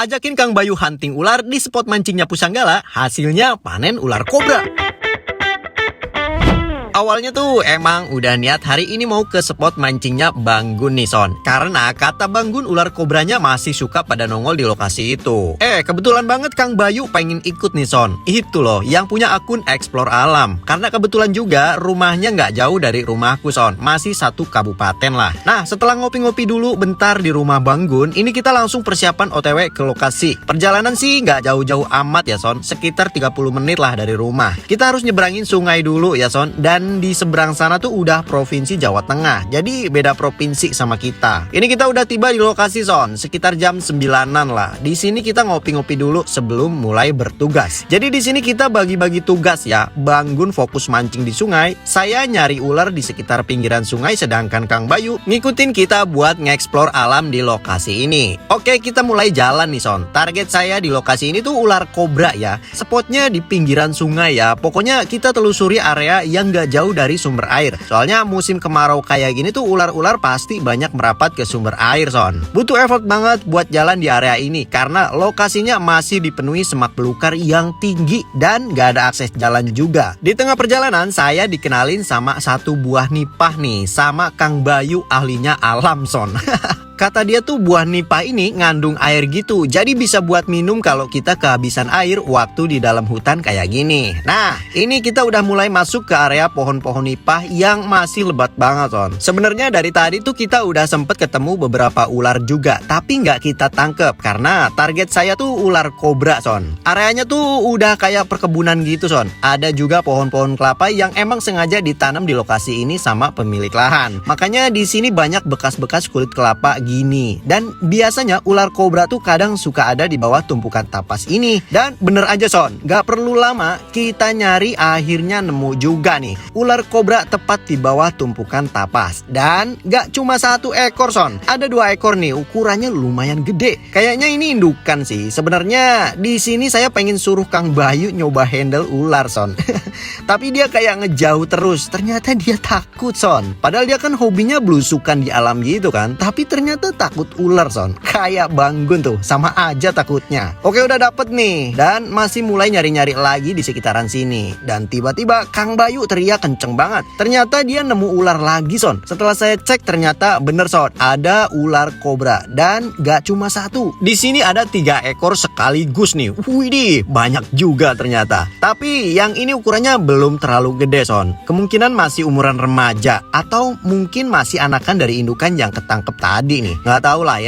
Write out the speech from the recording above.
Ajakin Kang Bayu hunting ular di spot mancingnya Pusanggala, hasilnya panen ular kobra. Awalnya tuh emang udah niat hari ini mau ke spot mancingnya Bang Gun nih Son. Karena kata Bang Gun ular kobranya masih suka pada nongol di lokasi itu. Kebetulan banget Kang Bayu pengen ikut nih Son. Itu loh yang punya akun Explore Alam. Karena kebetulan juga rumahnya nggak jauh dari rumahku Son. Masih satu kabupaten lah. Nah setelah ngopi-ngopi dulu bentar di rumah Bang Gun, ini kita langsung persiapan OTW ke lokasi. Perjalanan sih nggak jauh-jauh amat ya Son. Sekitar 30 menit lah dari rumah. Kita harus nyebrangin sungai dulu ya Son. Dan di seberang sana tuh udah provinsi Jawa Tengah. Jadi beda provinsi sama kita. Ini kita udah tiba di lokasi Son, sekitar jam 9-an lah. Di sini kita ngopi-ngopi dulu sebelum mulai bertugas. Jadi di sini kita bagi-bagi tugas ya. Bang Gun fokus mancing di sungai, saya nyari ular di sekitar pinggiran sungai, sedangkan Kang Bayu ngikutin kita buat nge-explore alam di lokasi ini. Oke, kita mulai jalan nih Son. Target saya di lokasi ini tuh ular kobra ya. Spotnya di pinggiran sungai ya. Pokoknya kita telusuri area yang gak jauh dari sumber air. Soalnya musim kemarau kayak gini tuh ular-ular pasti banyak merapat ke sumber air Son. Butuh effort banget buat jalan di area ini karena lokasinya masih dipenuhi semak belukar yang tinggi dan gak ada akses jalan juga. Di tengah perjalanan saya dikenalin sama satu buah nipah nih sama Kang Bayu, ahlinya alam Son. Kata dia tuh buah nipah ini ngandung air gitu. Jadi bisa buat minum kalau kita kehabisan air waktu di dalam hutan kayak gini. Nah, ini kita udah mulai masuk ke area pohon-pohon nipah yang masih lebat banget Son. Sebenarnya dari tadi tuh kita udah sempet ketemu beberapa ular juga, tapi nggak kita tangkep karena target saya tuh ular kobra Son. Areanya tuh udah kayak perkebunan gitu Son. Ada juga pohon-pohon kelapa yang emang sengaja ditanam di lokasi ini sama pemilik lahan. Makanya di sini banyak bekas-bekas kulit kelapa gini. Dan biasanya ular kobra tuh kadang suka ada di bawah tumpukan tapas ini. Dan bener aja Son, gak perlu lama kita nyari akhirnya nemu juga nih ular kobra tepat di bawah tumpukan tapas. Dan gak cuma satu ekor Son, ada 2 ekor nih, ukurannya lumayan gede. Kayaknya ini indukan sih. Sebenarnya di sini saya pengen suruh Kang Bayu nyoba handle ular Son. Tapi dia kayak ngejauh terus. Ternyata dia takut Son. Padahal dia kan hobinya belusukan di alam gitu kan. Tapi ternyata takut ular Son. Kayak Bang Gun tuh, sama aja takutnya. Oke, udah dapet nih. Dan masih mulai nyari-nyari lagi di sekitaran sini. Dan tiba-tiba Kang Bayu teriak kenceng banget. Ternyata dia nemu ular lagi Son. Setelah saya cek ternyata bener Son, ada ular kobra. Dan gak cuma satu. Di sini ada 3 ekor sekaligus nih. Widih, banyak juga ternyata. Tapi yang ini ukurannya belum terlalu gede Son. Kemungkinan masih umuran remaja atau mungkin masih anakan dari indukan yang ketangkep tadi nih. Nggak tahu lah ya.